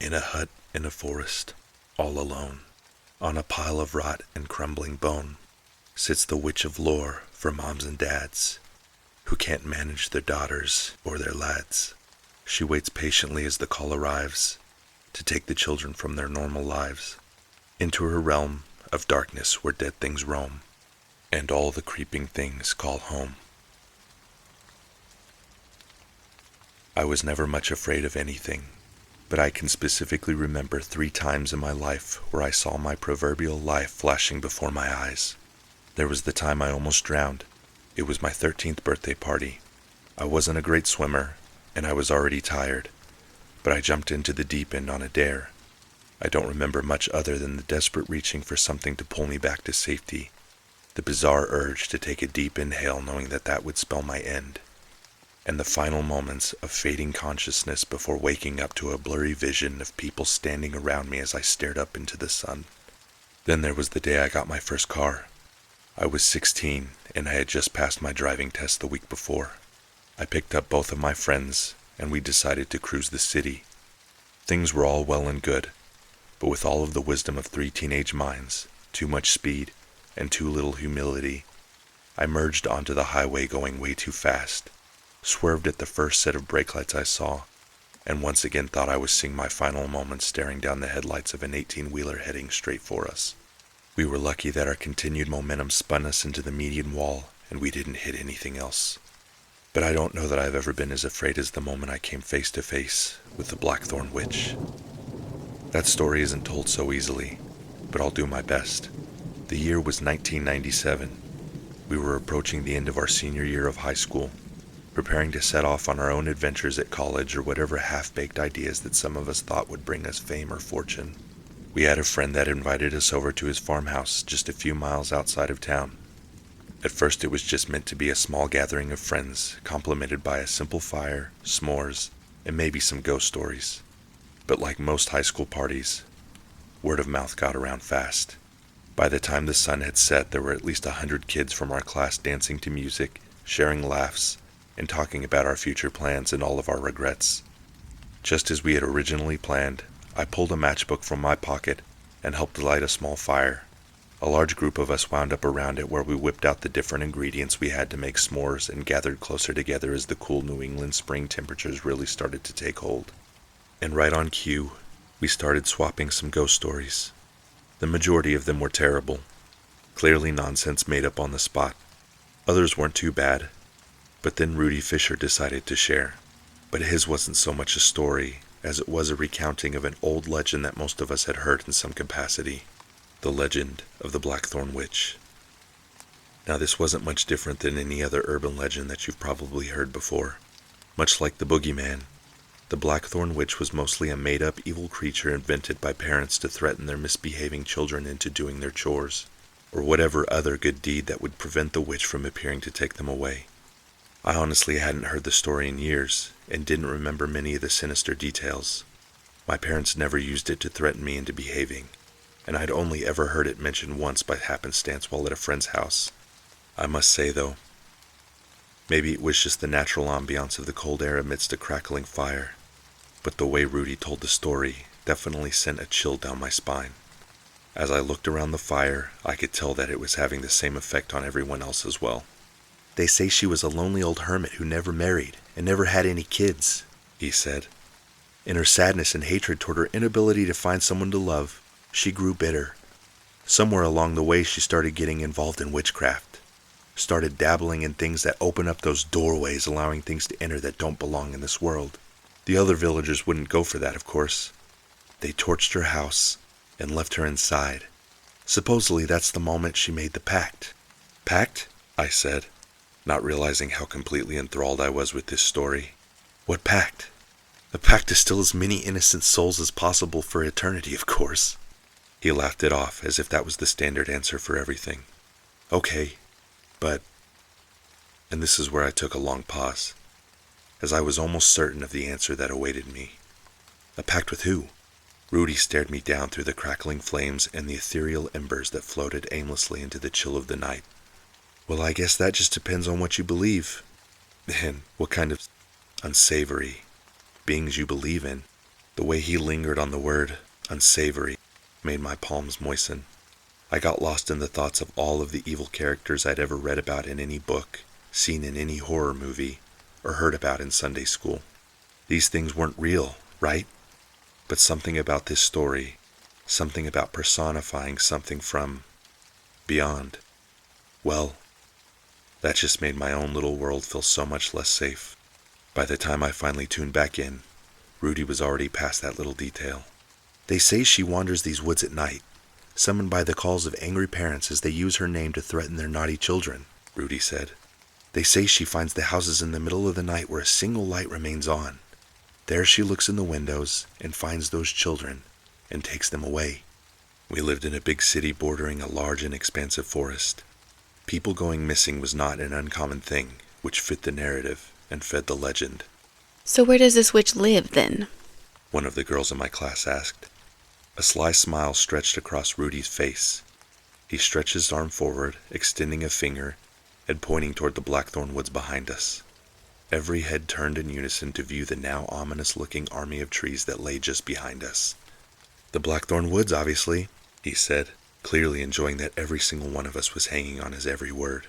In a hut in a forest, all alone, on a pile of rot and crumbling bone, sits the witch of lore for moms and dads, who can't manage their daughters or their lads. She waits patiently as the call arrives, to take the children from their normal lives, into her realm of darkness where dead things roam, and all the creeping things call home. I was never much afraid of anything, but I can specifically remember 3 times in my life where I saw my proverbial life flashing before my eyes. There was the time I almost drowned. It was my 13th birthday party. I wasn't a great swimmer, and I was already tired, but I jumped into the deep end on a dare. I don't remember much other than the desperate reaching for something to pull me back to safety, the bizarre urge to take a deep inhale knowing that that would spell my end, and the final moments of fading consciousness before waking up to a blurry vision of people standing around me as I stared up into the sun. Then there was the day I got my first car. I was 16, and I had just passed my driving test the week before. I picked up both of my friends, and we decided to cruise the city. Things were all well and good, but with all of the wisdom of 3 teenage minds, too much speed, and too little humility, I merged onto the highway going way too fast, swerved at the first set of brake lights I saw, and once again thought I was seeing my final moments staring down the headlights of an 18-wheeler heading straight for us. We were lucky that our continued momentum spun us into the median wall, and we didn't hit anything else. But I don't know that I've ever been as afraid as the moment I came face to face with the Blackthorn witch. That story isn't told so easily, but I'll do my best. The year was 1997. We were approaching the end of our senior year of high school, preparing to set off on our own adventures at college or whatever half-baked ideas that some of us thought would bring us fame or fortune. We had a friend that invited us over to his farmhouse just a few miles outside of town. At first it was just meant to be a small gathering of friends, complemented by a simple fire, s'mores, and maybe some ghost stories. But like most high school parties, word of mouth got around fast. By the time the sun had set, there were at least 100 kids from our class dancing to music, sharing laughs, and talking about our future plans and all of our regrets. Just as we had originally planned, I pulled a matchbook from my pocket and helped light a small fire. A large group of us wound up around it where we whipped out the different ingredients we had to make s'mores and gathered closer together as the cool New England spring temperatures really started to take hold. And right on cue, we started swapping some ghost stories. The majority of them were terrible, clearly nonsense made up on the spot. Others weren't too bad, but then Rudy Fisher decided to share. But his wasn't so much a story as it was a recounting of an old legend that most of us had heard in some capacity. The legend of the Blackthorn Witch. Now this wasn't much different than any other urban legend that you've probably heard before. Much like the boogeyman, the Blackthorn Witch was mostly a made-up evil creature invented by parents to threaten their misbehaving children into doing their chores, or whatever other good deed that would prevent the witch from appearing to take them away. I honestly hadn't heard the story in years, and didn't remember many of the sinister details. My parents never used it to threaten me into behaving, and I'd only ever heard it mentioned once by happenstance while at a friend's house. I must say, though, maybe it was just the natural ambiance of the cold air amidst a crackling fire, but the way Rudy told the story definitely sent a chill down my spine. As I looked around the fire, I could tell that it was having the same effect on everyone else as well. "They say she was a lonely old hermit who never married and never had any kids," he said. "In her sadness and hatred toward her inability to find someone to love, she grew bitter. Somewhere along the way she started getting involved in witchcraft. Started dabbling in things that open up those doorways, allowing things to enter that don't belong in this world. The other villagers wouldn't go for that, of course. They torched her house and left her inside. Supposedly that's the moment she made the pact." "Pact?" I said, not realizing how completely enthralled I was with this story. "What pact?" "A pact to steal as many innocent souls as possible for eternity, of course." He laughed it off as if that was the standard answer for everything. "Okay, but..." And this is where I took a long pause, as I was almost certain of the answer that awaited me. "A pact with who?" Rudy stared me down through the crackling flames and the ethereal embers that floated aimlessly into the chill of the night. "Well, I guess that just depends on what you believe, and what kind of unsavory beings you believe in." The way he lingered on the word unsavory made my palms moisten. I got lost in the thoughts of all of the evil characters I'd ever read about in any book, seen in any horror movie, or heard about in Sunday school. These things weren't real, right? But something about this story, something about personifying something from beyond, well, that just made my own little world feel so much less safe. By the time I finally tuned back in, Rudy was already past that little detail. They say she wanders these woods at night, summoned by the calls of angry parents as they use her name to threaten their naughty children, Rudy said. They say she finds the houses in the middle of the night where a single light remains on. There she looks in the windows and finds those children and takes them away. We lived in a big city bordering a large and expansive forest. People going missing was not an uncommon thing, which fit the narrative and fed the legend. So where does this witch live, then? One of the girls in my class asked. A sly smile stretched across Rudy's face. He stretched his arm forward, extending a finger and pointing toward the Blackthorn woods behind us. Every head turned in unison to view the now ominous-looking army of trees that lay just behind us. The Blackthorn woods, obviously, he said, clearly enjoying that every single one of us was hanging on his every word.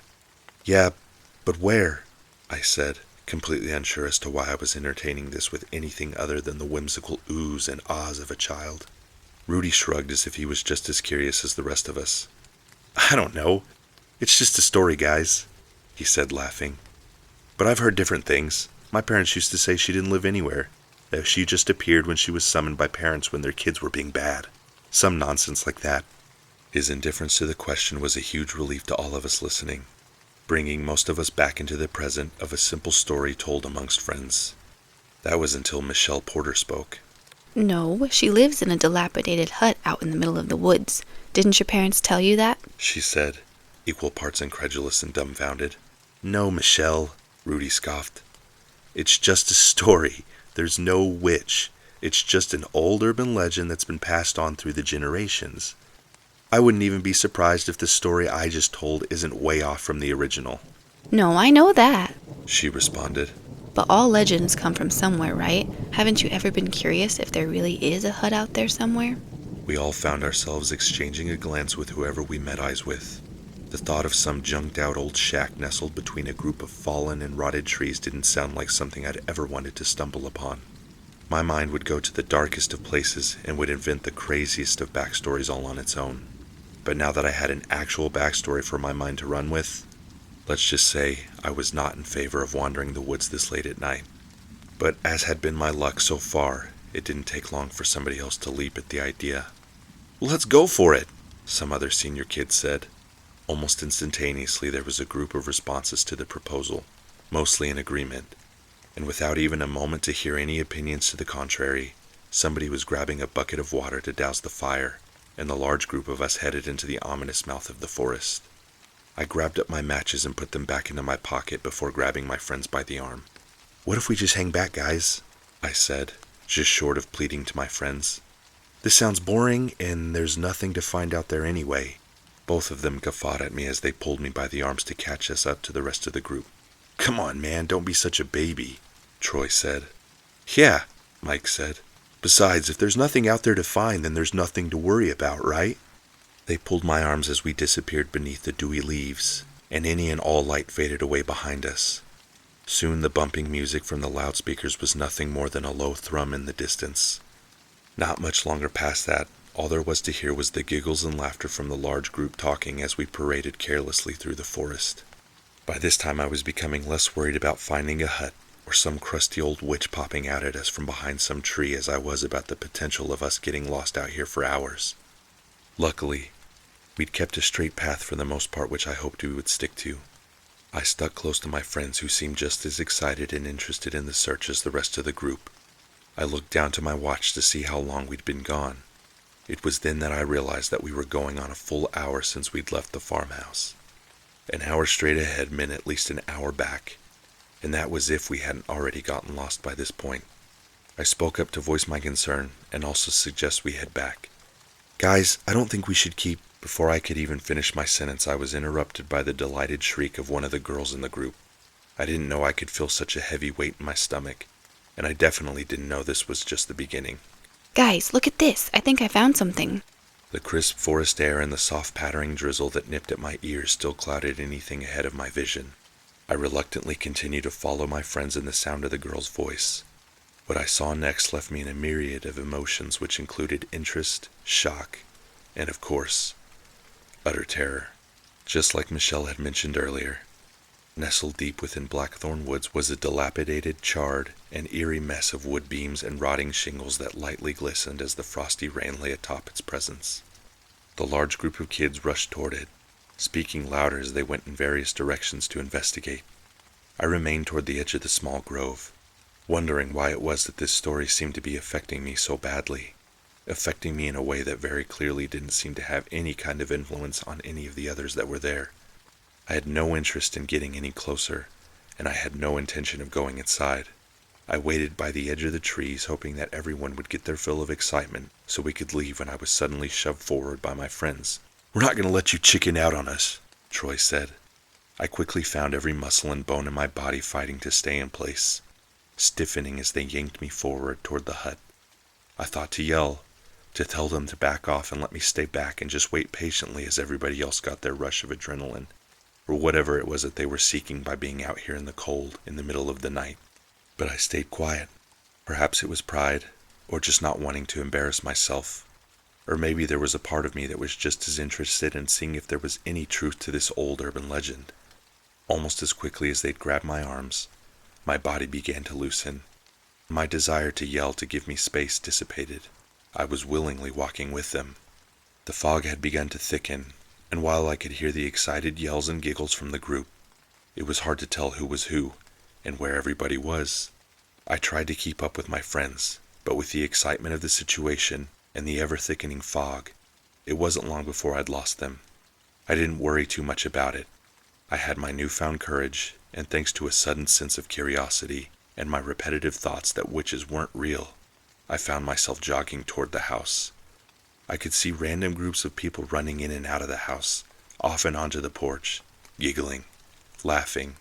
Yeah, but where? I said, completely unsure as to why I was entertaining this with anything other than the whimsical oohs and ahs of a child. Rudy shrugged as if he was just as curious as the rest of us. I don't know. It's just a story, guys, he said, laughing. But I've heard different things. My parents used to say she didn't live anywhere, that she just appeared when she was summoned by parents when their kids were being bad. Some nonsense like that. His indifference to the question was a huge relief to all of us listening, bringing most of us back into the present of a simple story told amongst friends. That was until Michelle Porter spoke. No, she lives in a dilapidated hut out in the middle of the woods. Didn't your parents tell you that? She said, equal parts incredulous and dumbfounded. No, Michelle, Rudy scoffed. It's just a story. There's no witch. It's just an old urban legend that's been passed on through the generations. I wouldn't even be surprised if the story I just told isn't way off from the original. No, I know that. She responded. But all legends come from somewhere, right? Haven't you ever been curious if there really is a hut out there somewhere? We all found ourselves exchanging a glance with whoever we met eyes with. The thought of some junked-out old shack nestled between a group of fallen and rotted trees didn't sound like something I'd ever wanted to stumble upon. My mind would go to the darkest of places and would invent the craziest of backstories all on its own. But now that I had an actual backstory for my mind to run with, let's just say I was not in favor of wandering the woods this late at night. But as had been my luck so far, it didn't take long for somebody else to leap at the idea. Let's go for it, some other senior kid said. Almost instantaneously there was a group of responses to the proposal, mostly in agreement. And without even a moment to hear any opinions to the contrary, somebody was grabbing a bucket of water to douse the fire, and the large group of us headed into the ominous mouth of the forest. I grabbed up my matches and put them back into my pocket before grabbing my friends by the arm. What if we just hang back, guys? I said, just short of pleading to my friends. This sounds boring, and there's nothing to find out there anyway. Both of them guffawed at me as they pulled me by the arms to catch us up to the rest of the group. Come on, man, don't be such a baby, Troy said. Yeah, Mike said. Besides, if there's nothing out there to find, then there's nothing to worry about, right? They pulled my arms as we disappeared beneath the dewy leaves, and any and all light faded away behind us. Soon the bumping music from the loudspeakers was nothing more than a low thrum in the distance. Not much longer past that, all there was to hear was the giggles and laughter from the large group talking as we paraded carelessly through the forest. By this time I was becoming less worried about finding a hut or some crusty old witch popping out at us from behind some tree as I was about the potential of us getting lost out here for hours. Luckily, we'd kept a straight path for the most part, which I hoped we would stick to. I stuck close to my friends who seemed just as excited and interested in the search as the rest of the group. I looked down to my watch to see how long we'd been gone. It was then that I realized that we were going on a full hour since we'd left the farmhouse. An hour straight ahead meant at least an hour back, and that was if we hadn't already gotten lost by this point. I spoke up to voice my concern and also suggest we head back. Guys, I don't think we should keep... Before I could even finish my sentence, I was interrupted by the delighted shriek of one of the girls in the group. I didn't know I could feel such a heavy weight in my stomach, and I definitely didn't know this was just the beginning. Guys, look at this. I think I found something. The crisp forest air and the soft pattering drizzle that nipped at my ears still clouded anything ahead of my vision. I reluctantly continued to follow my friends in the sound of the girl's voice. What I saw next left me in a myriad of emotions which included interest, shock, and of course, utter terror. Just like Michelle had mentioned earlier, nestled deep within Blackthorn Woods was a dilapidated, charred, and eerie mess of wood beams and rotting shingles that lightly glistened as the frosty rain lay atop its presence. The large group of kids rushed toward it, speaking louder as they went in various directions to investigate. I remained toward the edge of the small grove, wondering why it was that this story seemed to be affecting me so badly, affecting me in a way that very clearly didn't seem to have any kind of influence on any of the others that were there. I had no interest in getting any closer, and I had no intention of going inside. I waited by the edge of the trees, hoping that everyone would get their fill of excitement so we could leave when I was suddenly shoved forward by my friends. "We're not going to let you chicken out on us," Troy said. I quickly found every muscle and bone in my body fighting to stay in place, stiffening as they yanked me forward toward the hut. I thought to yell, to tell them to back off and let me stay back and just wait patiently as everybody else got their rush of adrenaline, or whatever it was that they were seeking by being out here in the cold in the middle of the night. But I stayed quiet. Perhaps it was pride, or just not wanting to embarrass myself. Or maybe there was a part of me that was just as interested in seeing if there was any truth to this old urban legend. Almost as quickly as they'd grabbed my arms, my body began to loosen. My desire to yell to give me space dissipated. I was willingly walking with them. The fog had begun to thicken, and while I could hear the excited yells and giggles from the group, it was hard to tell who was who and where everybody was. I tried to keep up with my friends, but with the excitement of the situation and the ever-thickening fog, it wasn't long before I'd lost them. I didn't worry too much about it. I had my newfound courage, and thanks to a sudden sense of curiosity and my repetitive thoughts that witches weren't real, I found myself jogging toward the house. I could see random groups of people running in and out of the house, off and onto the porch, giggling, laughing,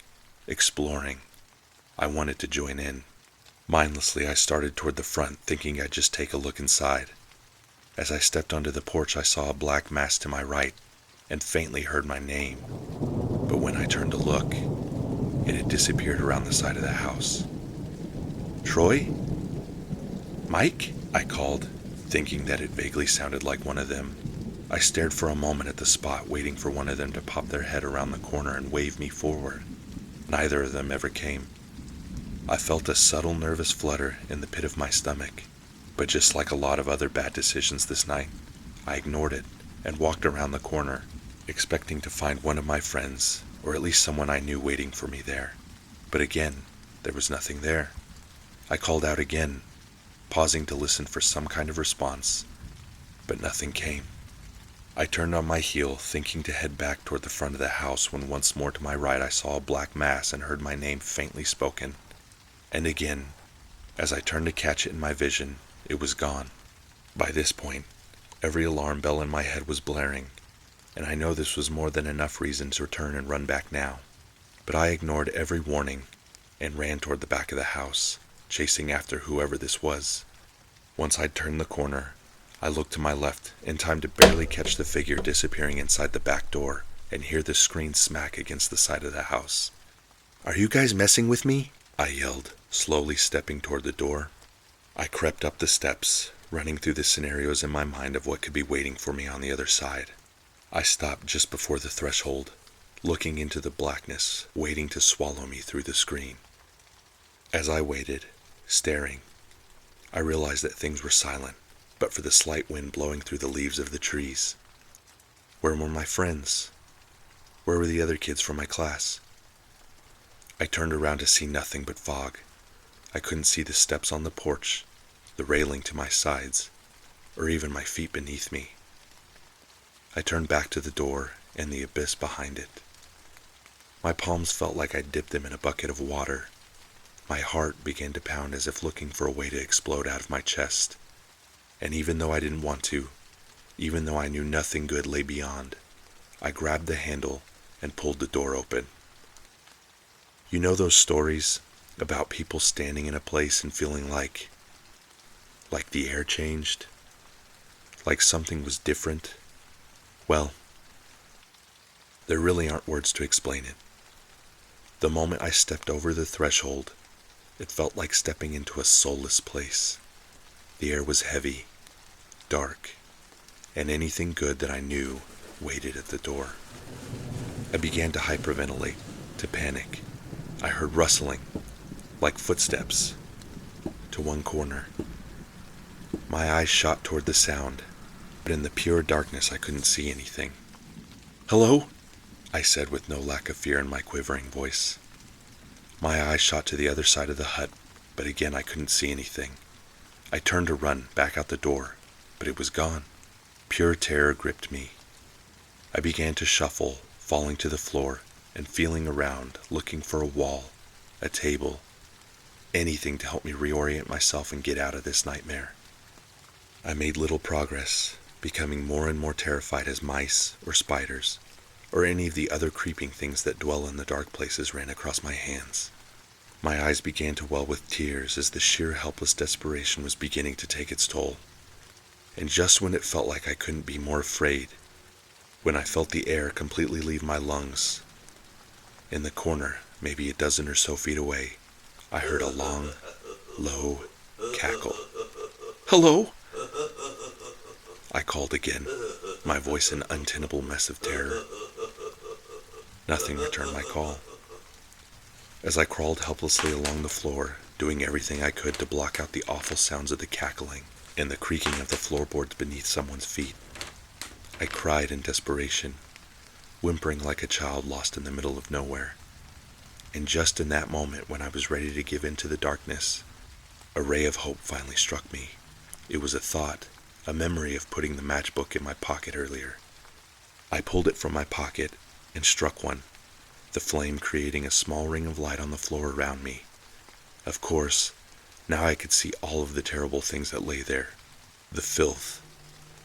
exploring. I wanted to join in. Mindlessly, I started toward the front, thinking I'd just take a look inside. As I stepped onto the porch, I saw a black mass to my right and faintly heard my name. But when I turned to look, it had disappeared around the side of the house. "Troy? Mike?" I called, thinking that it vaguely sounded like one of them. I stared for a moment at the spot, waiting for one of them to pop their head around the corner and wave me forward. Neither of them ever came. I felt a subtle nervous flutter in the pit of my stomach, but just like a lot of other bad decisions this night, I ignored it and walked around the corner, expecting to find one of my friends, or at least someone I knew waiting for me there. But again, there was nothing there. I called out again, pausing to listen for some kind of response, but nothing came. I turned on my heel, thinking to head back toward the front of the house, when once more to my right I saw a black mass and heard my name faintly spoken. And again, as I turned to catch it in my vision, it was gone. By this point, every alarm bell in my head was blaring, and I know this was more than enough reason to turn and run back now. But I ignored every warning and ran toward the back of the house, chasing after whoever this was. Once I'd turned the corner, I looked to my left in time to barely catch the figure disappearing inside the back door and hear the screen smack against the side of the house. "Are you guys messing with me?" I yelled, slowly stepping toward the door. I crept up the steps, running through the scenarios in my mind of what could be waiting for me on the other side. I stopped just before the threshold, looking into the blackness, waiting to swallow me through the screen. As I waited, staring, I realized that things were silent, but for the slight wind blowing through the leaves of the trees. Where were my friends? Where were the other kids from my class? I turned around to see nothing but fog. I couldn't see the steps on the porch, the railing to my sides, or even my feet beneath me. I turned back to the door and the abyss behind it. My palms felt like I'd dipped them in a bucket of water. My heart began to pound as if looking for a way to explode out of my chest. And even though I didn't want to, even though I knew nothing good lay beyond, I grabbed the handle and pulled the door open. You know those stories about people standing in a place and feeling like like the air changed, like something was different. Well, there really aren't words to explain it. The moment I stepped over the threshold, it felt like stepping into a soulless place. The air was heavy, dark, and anything good that I knew waited at the door. I began to hyperventilate, to panic. I heard rustling, like footsteps, to one corner. My eyes shot toward the sound, but in the pure darkness I couldn't see anything. "Hello?" I said with no lack of fear in my quivering voice. My eyes shot to the other side of the hut, but again I couldn't see anything. I turned to run back out the door, but it was gone. Pure terror gripped me. I began to shuffle, falling to the floor, and feeling around, looking for a wall, a table, anything to help me reorient myself and get out of this nightmare. I made little progress, becoming more and more terrified as mice or spiders, or any of the other creeping things that dwell in the dark places ran across my hands. My eyes began to well with tears as the sheer helpless desperation was beginning to take its toll. And just when it felt like I couldn't be more afraid, when I felt the air completely leave my lungs, in the corner, maybe a dozen or so feet away, I heard a long, low cackle. "Hello?" I called again, my voice an untenable mess of terror. Nothing returned my call. As I crawled helplessly along the floor, doing everything I could to block out the awful sounds of the cackling and the creaking of the floorboards beneath someone's feet, I cried in desperation, whimpering like a child lost in the middle of nowhere. And just in that moment, when I was ready to give in to the darkness, a ray of hope finally struck me. It was a thought, a memory of putting the matchbook in my pocket earlier. I pulled it from my pocket and struck one, the flame creating a small ring of light on the floor around me. Of course, now I could see all of the terrible things that lay there. The filth,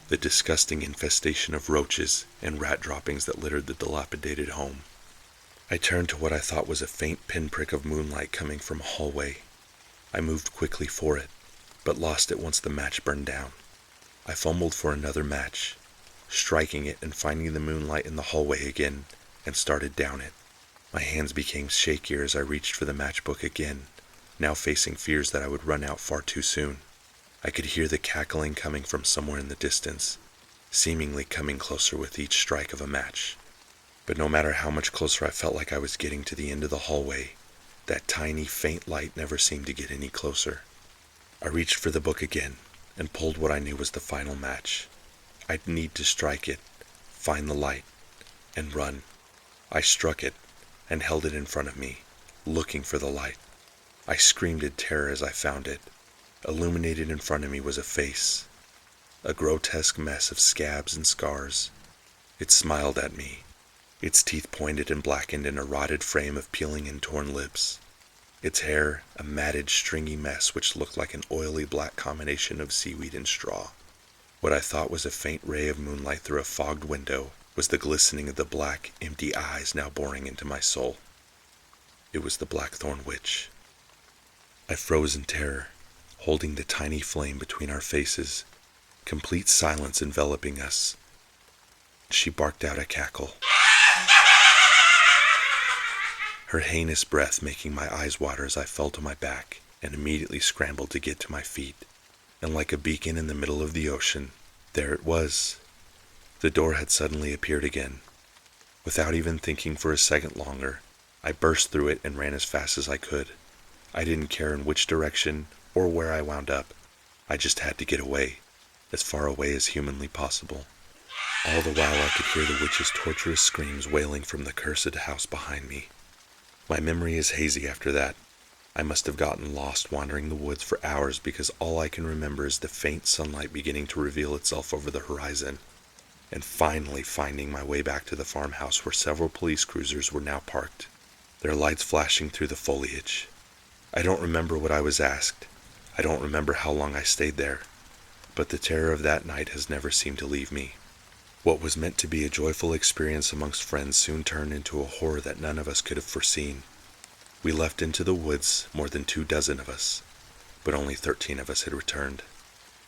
the disgusting infestation of roaches and rat droppings that littered the dilapidated home. I turned to what I thought was a faint pinprick of moonlight coming from a hallway. I moved quickly for it, but lost it once the match burned down. I fumbled for another match, striking it and finding the moonlight in the hallway again, and started down it. My hands became shakier as I reached for the matchbook again, now facing fears that I would run out far too soon. I could hear the cackling coming from somewhere in the distance, seemingly coming closer with each strike of a match. But no matter how much closer I felt like I was getting to the end of the hallway, that tiny, faint light never seemed to get any closer. I reached for the book again and pulled what I knew was the final match. I'd need to strike it, find the light, and run. I struck it and held it in front of me, looking for the light. I screamed in terror as I found it. Illuminated in front of me was a face, a grotesque mess of scabs and scars. It smiled at me, its teeth pointed and blackened in a rotted frame of peeling and torn lips. Its hair, a matted, stringy mess which looked like an oily black combination of seaweed and straw. What I thought was a faint ray of moonlight through a fogged window was the glistening of the black, empty eyes now boring into my soul. It was the Blackthorn witch. I froze in terror, holding the tiny flame between our faces, complete silence enveloping us. She barked out a cackle, her heinous breath making my eyes water as I fell to my back and immediately scrambled to get to my feet. And like a beacon in the middle of the ocean, there it was. The door had suddenly appeared again. Without even thinking for a second longer, I burst through it and ran as fast as I could. I didn't care in which direction or where I wound up. I just had to get away, as far away as humanly possible. All the while I could hear the witch's torturous screams wailing from the cursed house behind me. My memory is hazy after that. I must have gotten lost wandering the woods for hours because all I can remember is the faint sunlight beginning to reveal itself over the horizon, and finally finding my way back to the farmhouse where several police cruisers were now parked, their lights flashing through the foliage. I don't remember what I was asked. I don't remember how long I stayed there, but the terror of that night has never seemed to leave me. What was meant to be a joyful experience amongst friends soon turned into a horror that none of us could have foreseen. We left into the woods more than 24 of us, but only 13 of us had returned.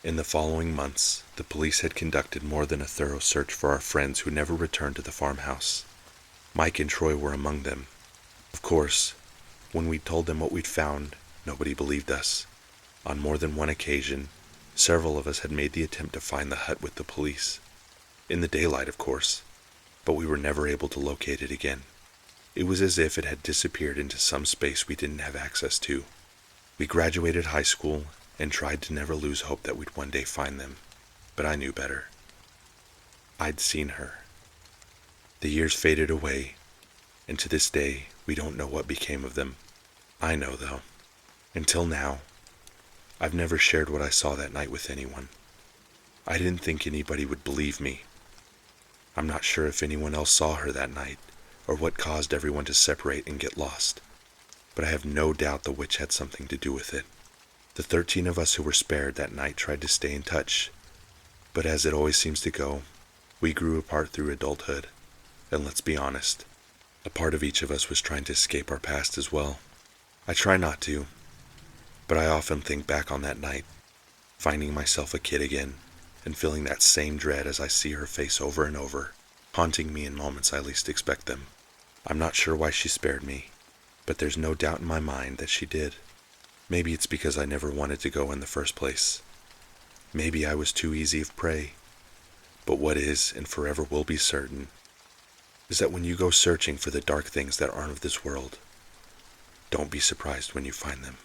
In the following months, the police had conducted more than a thorough search for our friends who never returned to the farmhouse. Mike and Troy were among them. Of course, when we told them what we'd found, nobody believed us. On more than one occasion, several of us had made the attempt to find the hut with the police. In the daylight, of course, but we were never able to locate it again. It was as if it had disappeared into some space we didn't have access to. We graduated high school and tried to never lose hope that we'd one day find them, but I knew better. I'd seen her. The years faded away, and to this day, we don't know what became of them. I know, though. Until now, I've never shared what I saw that night with anyone. I didn't think anybody would believe me. I'm not sure if anyone else saw her that night, or what caused everyone to separate and get lost, but I have no doubt the witch had something to do with it. The 13 of us who were spared that night tried to stay in touch, but as it always seems to go, we grew apart through adulthood, and let's be honest, a part of each of us was trying to escape our past as well. I try not to, but I often think back on that night, finding myself a kid again, and feeling that same dread as I see her face over and over, haunting me in moments I least expect them. I'm not sure why she spared me, but there's no doubt in my mind that she did. Maybe it's because I never wanted to go in the first place. Maybe I was too easy of prey. But what is, and forever will be certain, is that when you go searching for the dark things that aren't of this world, don't be surprised when you find them.